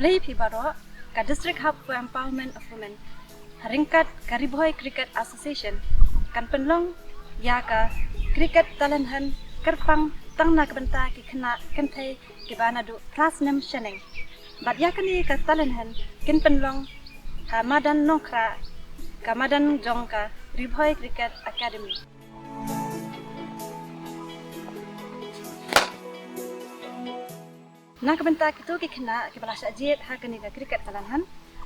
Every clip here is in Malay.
Play Pibaro, ka District Hub for Empowerment of Women, Haringkat Kariboy Cricket Association, kan penlong ya ka cricket talenhan kerpang tang na kabenta ki khna kenthai ki bana du class nem sheneng. Bat ya kani ka talenhan kin penlong ha madan nongkra ka madan jongka Riboy Cricket Academy. Na kabenta kitu ki khna ki balasha jet ha kani ka cricket talenhan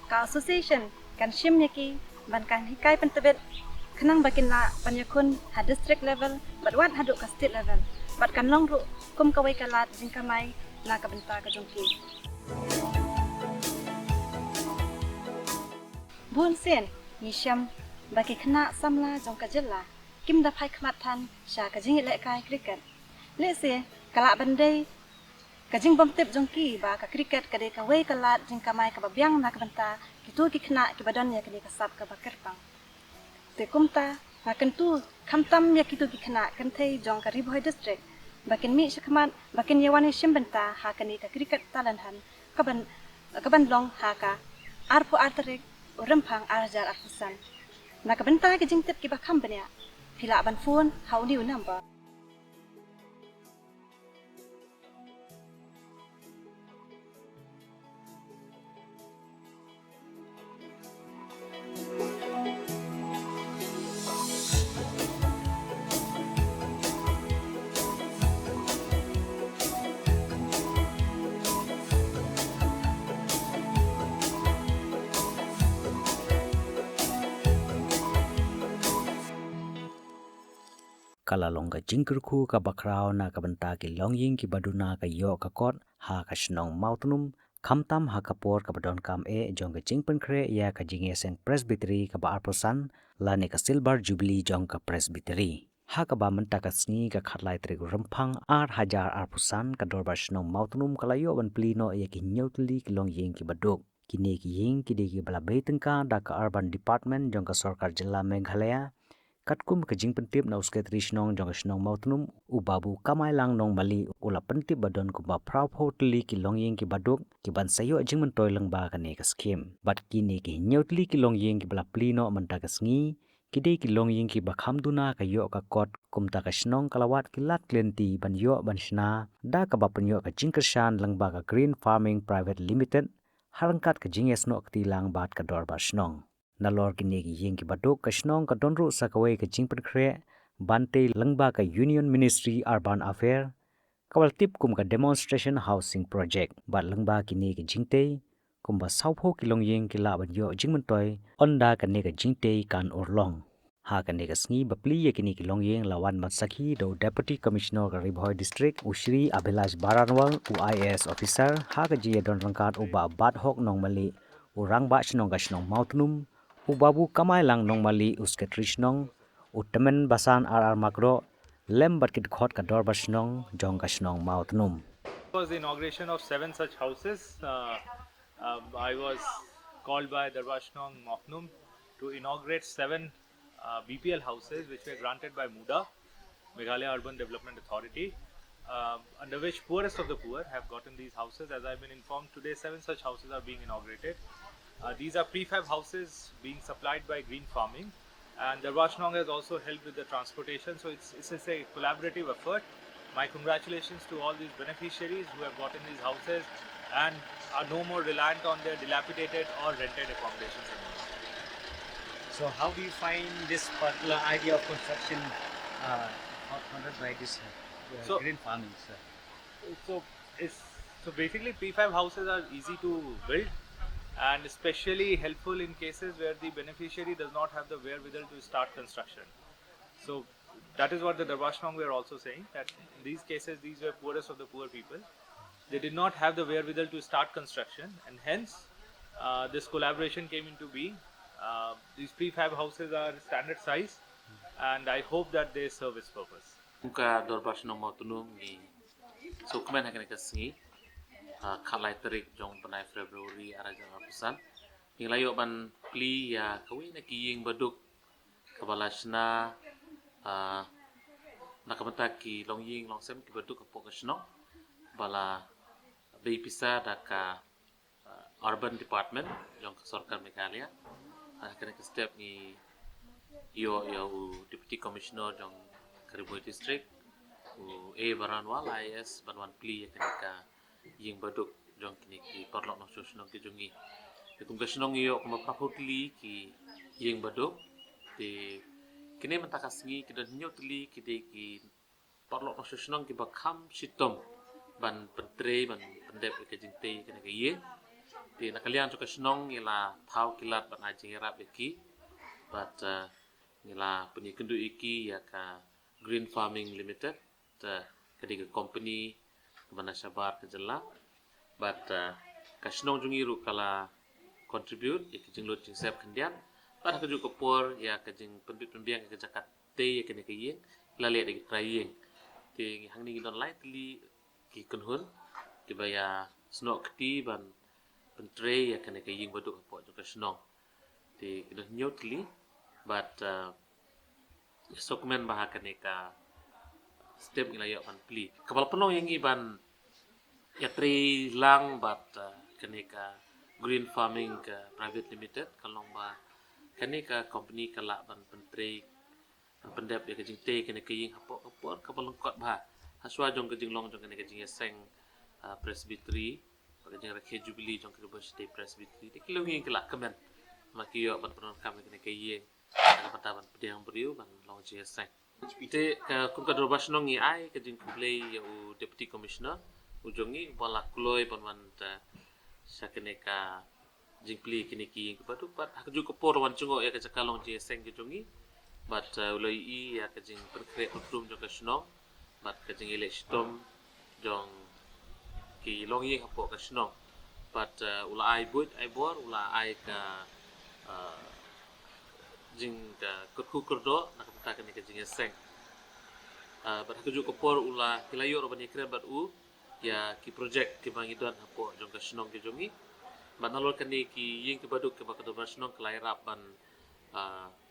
ka association kan shim yaki ban kan hikai pentebet kenang bakin na panyakun ha district level but wat haduk ka state level but kan long ru kum kawai kalat jingkamai na kabenta ka jongki bun sen nisham baki khna samla jongka jilla kim da phai khmat than sha ka jing le kai cricket le se kala bandai ka jing bom tip jongki ba ka cricket ka de ka wai kalat jingkamai ka babyang na kabenta kitu ki khna ki badan ya kini ka sap ka bakerpang te kumta makan tu kamtam ya kitu ki khna kan thai jong ka Riboy district bakin mi shakman bakin yawani shimbenta ha kani ka cricket talanhan kaban long ha ka arpo artarik uremphang arjar arfusan na ka benta ki jingtip ki bakham banya phila ban phone how new number kala longga jingkerku ka bakrao na ka benta ki longying ki baduna ka yo ka kot ha ka shnong Mawtnum khamtam ha kapor ka badon kam e jong ka jingpen kre ya ka jingeseng presbytery ka ba arposan lani ka silver jubilee jong ka presbytery ha ka ba menta ka sngi ka khatlai tri ramphang ar hajar arposan ka Dorbar shnong Mawtnum kala yo ban plino ya ki nyotli ki longying ki baduk kini ki ying ki de ki bala beitengka da ka urban department jong ka sarkar jilla Meghalaya katkum ka jingpentip na usket rishnong jong shnong Mawtnum ubabu kamai lang nong mali ula pentip badon kumba prau hotli ki longying ki baduk ki ban sayo jingmen toy lang ba ka ne ka skim bat kini ki nyotli ki longying ki bala plino menta ka sngi ki de ki longying ki bakham duna ka yo ka kot kumta ka shnong kalawat ki lat klenti ban yo ban shna da ka ba penyo ka Kyrshan lang ba ka Green Farming Pvt Limited harangkat ka jinges no kti lang bat ka Dorbar shnong nalor kini ki yeng ki baduk ka shnong ka donru sakawai ka jingpen kre bante langba ka Union Ministry Urban Affair kawal tip kum ka demonstration housing project bat langba kini ki jingte kumba saupho ki longyeng ki la ban yo jingmen toy onda ka ne ka jingte kan orlong ha ka ne ka sngi bapli ya kini ki longyeng lawan matsaki do deputy commissioner ka Riboy district usri Abhilash Baranwal UIS officer ha ka ji don rangkat uba bat hok nong mali urang ba shnong ka shnong Mawtnum ubabu kamai lang nong mali usket rishnong utamen basan ar makro lembat kit khot ka Dorbar shnong jong ka shnong Mawtnum. It was the inauguration of 7 such houses. I was called by Dorbar shnong Mawtnum to inaugurate 7 BPL houses which were granted by MUDA, Meghalaya Urban Development Authority, under which poorest of the poor have gotten these houses. As I've been informed today, 7 such houses are being inaugurated. These are prefab houses being supplied by Green Farming, and Dorbar shnong has also helped with the transportation, so it's a collaborative effort. My congratulations to all these beneficiaries who have gotten these houses and are no more reliant on their dilapidated or rented accommodations anymore. So how do you find this particular idea of construction funded by this So- green farming, sir? So basically prefab houses are easy to build and especially helpful in cases where the beneficiary does not have the wherewithal to start construction. So that is what the Dorbar shnong were also saying, that in these cases these were poorest of the poor people. They did not have the wherewithal to start construction, and hence this collaboration came into being. These prefab houses are standard size and I hope that they serve its purpose. Ka Dorbar shnong Mawtnum ni so kumen hakan ka singi khalai tarik jong panai February ara jang apusan inglayo ban pli ya kawi na kiying baduk kabalashna nakamata ki longying longsem ki baduk kapok shnong bala bei pisa da ka urban department jong sarkar Meghalaya kena ke step ni yo deputy commissioner jong Karibui district baranwal IS banwan pli kena ka ying baduk jong kini ki parlok no shnong ki jongi kum ka shnong yo kum praputli ki ying baduk ti kini mentakasngi kidan nyotli ki parlok no shnong ki bakham sitom ban pentre ban pendep ke jingte kena ke ying ti nakalian to ka shnong ila thau kilat ban ajing rap ki but ila penyikendu iki ya ka Green Farming Limited kadiga company mana sabar ke jela but ka shnong jungi ru kala contribute ya kijing lot jing sep kendian pada keju kopor ya kijing pembiang ke jakat te ya kene ke yeng lale de traying ti hang ni don light li ki kunhun ki baya snok ti ban pentre ya kene ke yeng bodok po ka shnong ti don nyotli but sokmen bah kene ka step ila yo pan pli kapal penong yang iban ya tri lang but kene ka Green Farming Pvt Limited kalong ba kene ka company kala ban pentre pendep ya kejing te kene ke ying hapok kapal lengkot ba haswa jong kejing long jong kene kejing seng presbytery kejing rakhe jubilee jong Karibui State Presbytery de kilo ying kala kemen makiyo ban penon kami kene ke ying ada pataban pediang beriu ban long je seng ite kum ka Dorbar shnong ni ai kejing kumplei ya deputy commissioner ujongi wala kloi banwan sakene ka jingpli kini ki kepatu pat hakju kopor wan chungo ya ka chakalong je seng jongi but ulai I ya kejing perkre utrum jong ka shnong but kejing ile stom jong ki long yi hapo ka shnong but ula ai but ai bor ula ai ka jing ka kutku kurdo nak kata kene kejing seng but hakju kopor ula kilayo ro bani kre but ya ki project ki bangidan hapo jong ka shnong ki jongi but nalol kani ki ying ki baduk ke bakado shnong kelai rap ban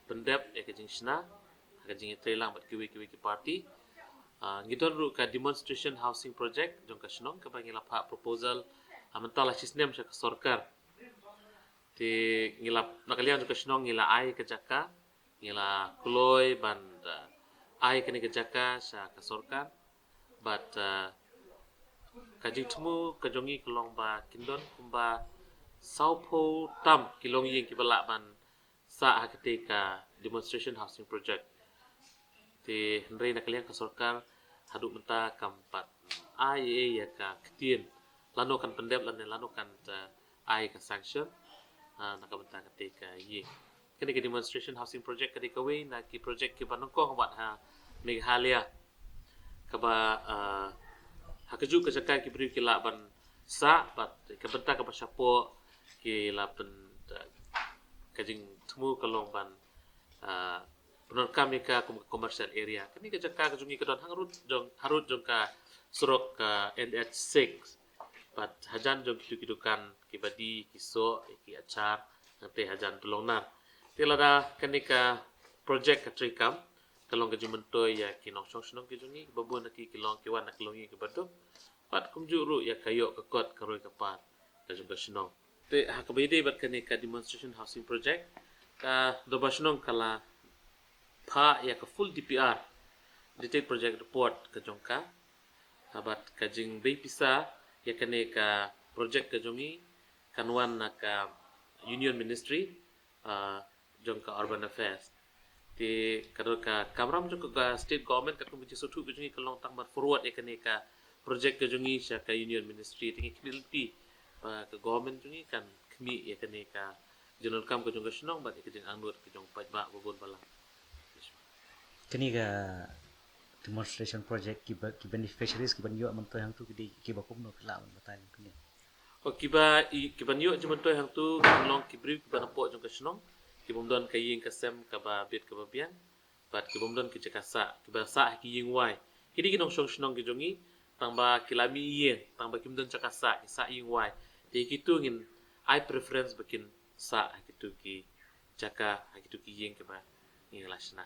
pendep ya kejing shna kejing trelang bat kiwi ki party ngidon ru ka demonstration housing project jong ka shnong ka bangila pha proposal amantala sistem sa sarkar ti ngilap nakalian jong ka shnong ngila ai ka jaka ngila kloi ban ai kani ka jaka sa ka sarkar but kajing temu kajongi kelong ba kindon kumba saupo tam kilong ying kibala ban sa ketika demonstration housing project ti hendrai nakalian ka sarkar haduk menta kampat ai ya ka ketien lano kan pendep lano kan ai ka sanction nakabenta ketika ying kini ke demonstration housing project ketika we na ki project ki banongkong wat Meghalaya kaba hakaju ka jakai ki beri kila ban sa bat ka benta ka pasyapo ki lapen kajing temu kalong ban penon kami ka commercial area kami ka jaka ka jungi ka don harut jong ka surok ka NH6 bat hajan jong kidukan ki badi kiso ki achar nanti hajan tulongnar tilada kani ka project ka trikam kalong ka jumentoy ya kinong shnong ki jungi babun ki kilong ki wan kilongi ki baduk pat kumjuru ya kayo ka kot karoy ka pat ka jong ka shnong te hakabide bat kani ka demonstration housing project ka Dorbar shnong kala pha ya ka full DPR detailed project report ka jong ka bat ka jing bei pisa ya kani ka project ka jongi kanwan na ka union ministry jong ka urban affairs ti kador ka kamram jong ka state government ka kumji sotu ka jongi kalong tang mat forward ya kani ka project ka jongi sa ka union ministry tingi kidilti ka government jongi kan kmi ya kani ka general kam ka jong ka shnong bat ka jing anut ka jong pajba bobon bala kini ka demonstration project ki beneficiaries ki banyo manto hang tu ki bakum no kala batal kini o kiba yo jumentoy hang tu kalong kibri ki banapo jong ka shnong ki bomdon ka ying ka sem ka ba bit ka ba biang bat ki bomdon ki jakasa ki ba sa ki ying wai kidi ki nong shnong ki jongi tangba kilami yen tangba ki bomdon jakasa ki sa ying wai ti ki tu ngin I preference bakin sa ki tu ki jaka ki tu ki ying ka ba ngi lasna